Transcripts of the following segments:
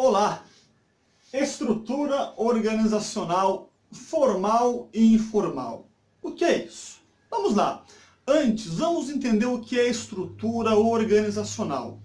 Olá! Estrutura organizacional formal e informal. O que é isso? Vamos lá. Antes, vamos entender o que é estrutura organizacional.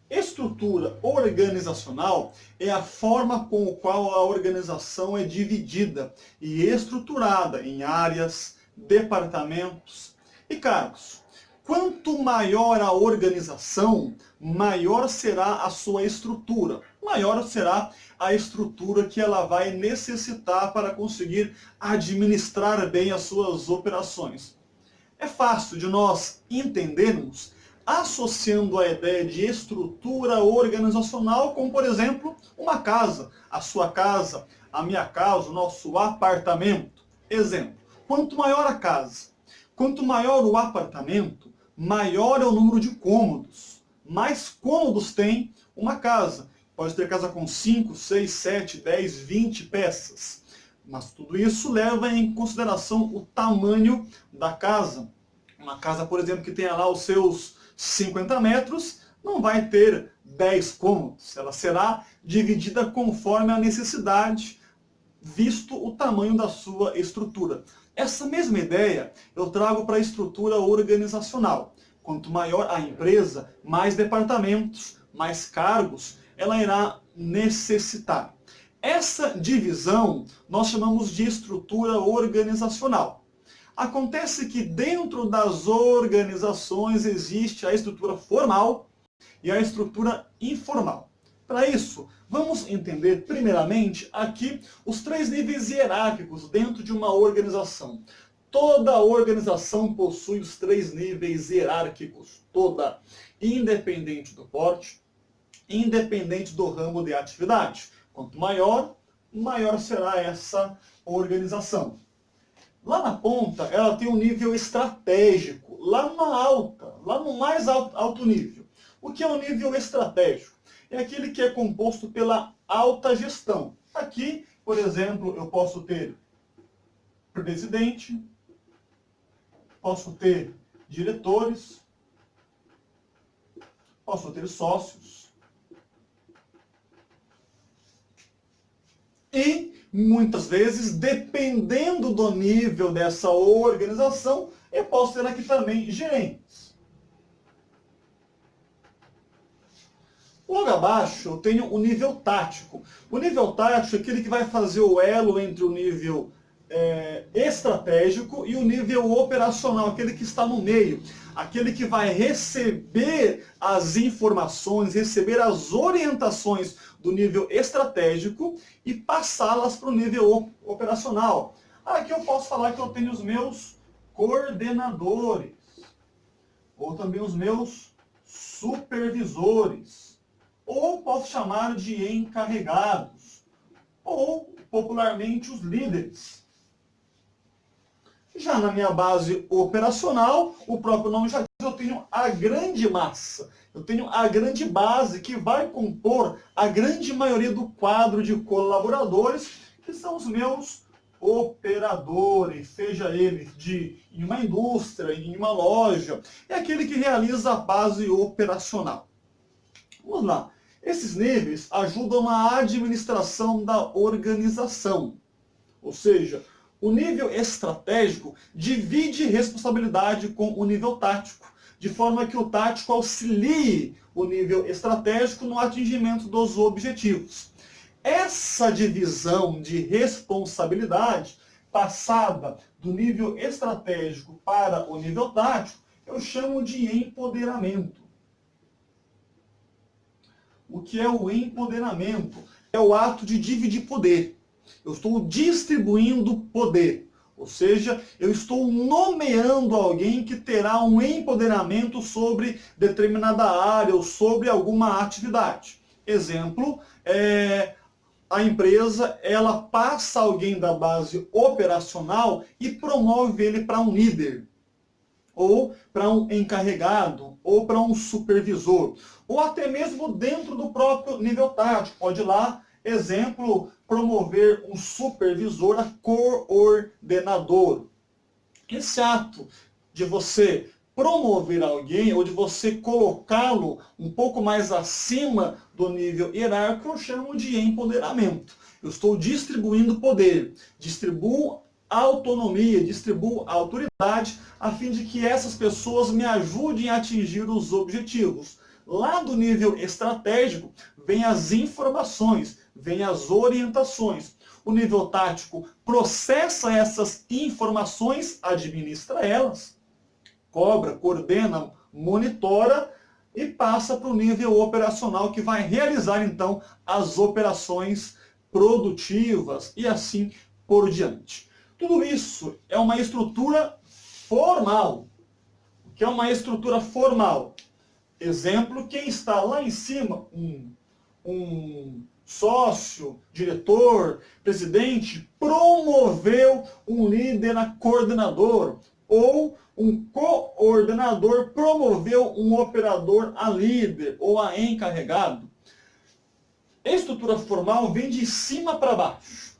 Estrutura organizacional é a forma com a qual a organização é dividida e estruturada em áreas, departamentos e cargos. Quanto maior a organização, maior será a sua estrutura. Maior será a estrutura que ela vai necessitar para conseguir administrar bem as suas operações. É fácil de nós entendermos associando a ideia de estrutura organizacional com, por exemplo, uma casa, a sua casa, a minha casa, o nosso apartamento. Exemplo, quanto maior a casa, quanto maior o apartamento, maior é o número de cômodos. Mais cômodos tem uma casa. Pode ter casa com 5, 6, 7, 10, 20 peças. Mas tudo isso leva em consideração o tamanho da casa. Uma casa, por exemplo, que tenha lá os seus 50 metros, não vai ter 10 cômodos. Ela será dividida conforme a necessidade, visto o tamanho da sua estrutura. Essa mesma ideia eu trago para a estrutura organizacional. Quanto maior a empresa, mais departamentos, mais cargos ela irá necessitar. Essa divisão nós chamamos de estrutura organizacional. Acontece que dentro das organizações existe a estrutura formal e a estrutura informal. Para isso, vamos entender primeiramente aqui os 3 níveis hierárquicos dentro de uma organização. Toda organização possui os 3 níveis hierárquicos, toda, independente do porte, independente do ramo de atividade. Quanto maior, maior será essa organização. Lá na ponta, ela tem um nível estratégico, lá no mais alto nível. O que é o nível estratégico? É aquele que é composto pela alta gestão. Aqui, por exemplo, eu posso ter presidente, posso ter diretores, posso ter sócios. E, muitas vezes, dependendo do nível dessa organização, eu posso ter aqui também gerentes. Logo abaixo, eu tenho o nível tático. O nível tático é aquele que vai fazer o elo entre o nível estratégico e o nível operacional, aquele que está no meio. Aquele que vai receber as informações, receber as orientações do nível estratégico e passá-las para o nível operacional. Aqui eu posso falar que eu tenho os meus coordenadores, ou também os meus supervisores, ou posso chamar de encarregados, ou popularmente os líderes. Já na minha base operacional, o próprio nome já diz, eu tenho a grande massa. Eu tenho a grande base que vai compor a grande maioria do quadro de colaboradores, que são os meus operadores, seja eles em uma indústria, em uma loja, é aquele que realiza a base operacional. Vamos lá. Esses níveis ajudam a administração da organização. Ou seja, o nível estratégico divide responsabilidade com o nível tático, de forma que o tático auxilie o nível estratégico no atingimento dos objetivos. Essa divisão de responsabilidade passada do nível estratégico para o nível tático, eu chamo de empoderamento. O que é o empoderamento? É o ato de dividir poder. Eu estou distribuindo poder. Ou seja, eu estou nomeando alguém que terá um empoderamento sobre determinada área ou sobre alguma atividade. Exemplo, a empresa ela passa alguém da base operacional e promove ele para um líder, ou para um encarregado, ou para um supervisor, ou até mesmo dentro do próprio nível tático. Pode ir lá, exemplo, promover um supervisor a coordenador. Esse ato de você promover alguém ou de você colocá-lo um pouco mais acima do nível hierárquico, eu chamo de empoderamento. Eu estou distribuindo poder, distribuo autonomia, distribuo autoridade, a fim de que essas pessoas me ajudem a atingir os objetivos. Lá do nível estratégico, vem as informações, vem as orientações. O nível tático processa essas informações, administra elas, cobra, coordena, monitora e passa para o nível operacional, que vai realizar então as operações produtivas e assim por diante. Tudo isso é uma estrutura formal. O que é uma estrutura formal? Exemplo, quem está lá em cima, um sócio, diretor, presidente, promoveu um líder a coordenador, ou um coordenador promoveu um operador a líder ou a encarregado. A estrutura formal vem de cima para baixo,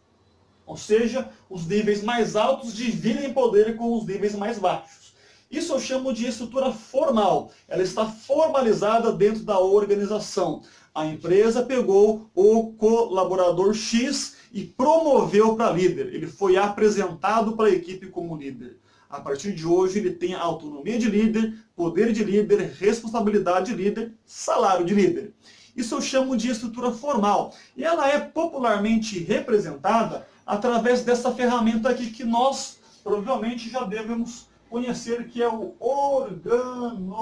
ou seja, os níveis mais altos dividem poder com os níveis mais baixos. Isso eu chamo de estrutura formal. Ela está formalizada dentro da organização. A empresa pegou o colaborador X e promoveu para líder. Ele foi apresentado para a equipe como líder. A partir de hoje ele tem a autonomia de líder, poder de líder, responsabilidade de líder, salário de líder. Isso eu chamo de estrutura formal. E ela é popularmente representada através dessa ferramenta aqui que nós provavelmente já devemos conhecer, que é o organograma.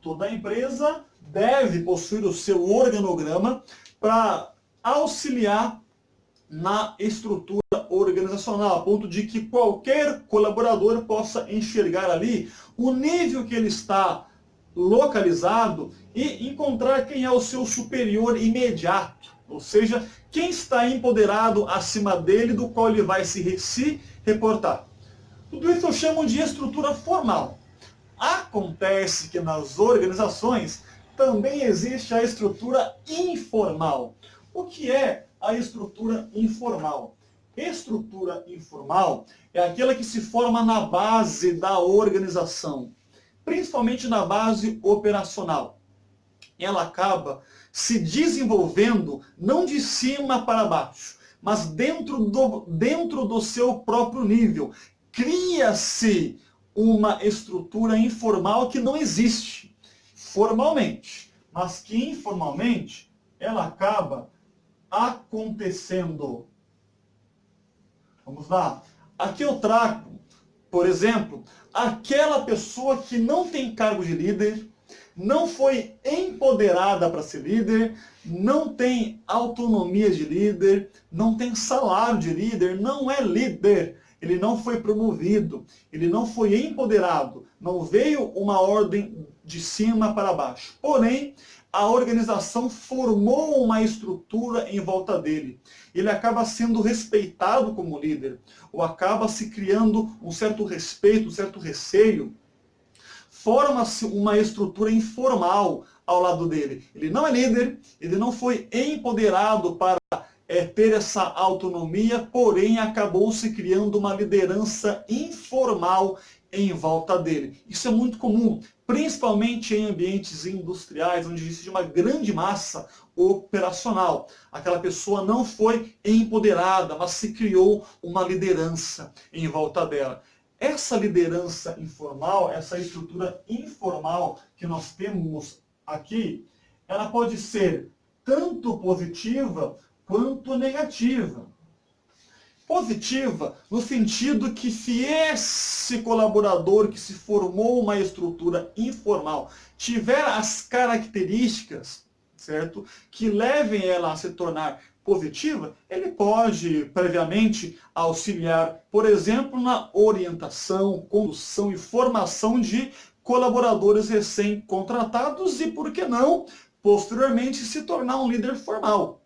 Toda empresa deve possuir o seu organograma para auxiliar na estrutura organizacional, a ponto de que qualquer colaborador possa enxergar ali o nível que ele está localizado e encontrar quem é o seu superior imediato, ou seja, quem está empoderado acima dele, do qual ele vai se reportar. Tudo isso eu chamo de estrutura formal. Acontece que nas organizações também existe a estrutura informal. O que é a estrutura informal? Estrutura informal é aquela que se forma na base da organização, principalmente na base operacional. Ela acaba se desenvolvendo não de cima para baixo, mas dentro do seu próprio nível. Cria-se uma estrutura informal que não existe formalmente, mas que informalmente ela acaba acontecendo. Vamos lá. Aqui eu trago, por exemplo, aquela pessoa que não tem cargo de líder, não foi empoderada para ser líder, não tem autonomia de líder, não tem salário de líder, não é líder. Ele não foi promovido, ele não foi empoderado, não veio uma ordem de cima para baixo. Porém, a organização formou uma estrutura em volta dele. Ele acaba sendo respeitado como líder, ou acaba se criando um certo respeito, um certo receio. Forma-se uma estrutura informal ao lado dele. Ele não é líder, ele não foi empoderado para ter essa autonomia, porém acabou se criando uma liderança informal em volta dele. Isso é muito comum, principalmente em ambientes industriais, onde existe uma grande massa operacional. Aquela pessoa não foi empoderada, mas se criou uma liderança em volta dela. Essa liderança informal, essa estrutura informal que nós temos aqui, ela pode ser tanto positiva quanto negativa. Positiva no sentido que se esse colaborador que se formou uma estrutura informal tiver as características, certo, que levem ela a se tornar positiva, ele pode previamente auxiliar, por exemplo, na orientação, condução e formação de colaboradores recém-contratados e, por que não, posteriormente se tornar um líder formal.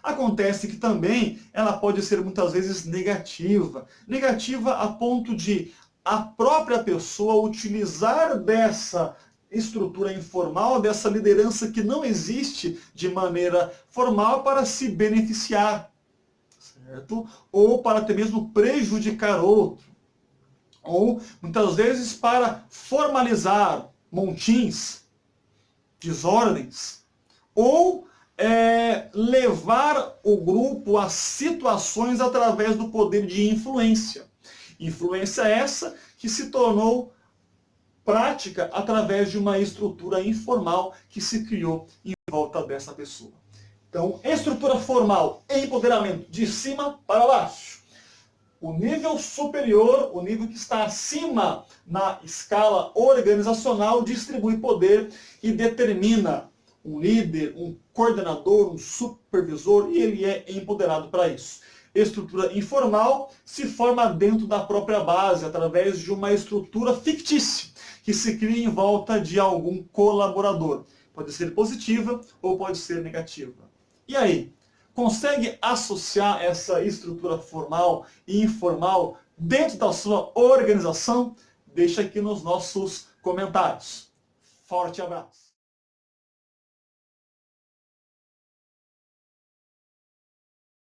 Acontece que também ela pode ser muitas vezes negativa. Negativa a ponto de a própria pessoa utilizar dessa estrutura informal, dessa liderança que não existe de maneira formal para se beneficiar, certo? Ou para até mesmo prejudicar outro. ou muitas vezes para formalizar montins, desordens, ou levar o grupo a situações através do poder de influência. Influência essa que se tornou prática através de uma estrutura informal que se criou em volta dessa pessoa. Então, estrutura formal e empoderamento de cima para baixo. O nível superior, o nível que está acima na escala organizacional, distribui poder e determina um líder, um coordenador, um supervisor, e ele é empoderado para isso. Estrutura informal se forma dentro da própria base, através de uma estrutura fictícia, que se cria em volta de algum colaborador. Pode ser positiva ou pode ser negativa. E aí? Consegue associar essa estrutura formal e informal dentro da sua organização? Deixa aqui nos nossos comentários. Forte abraço!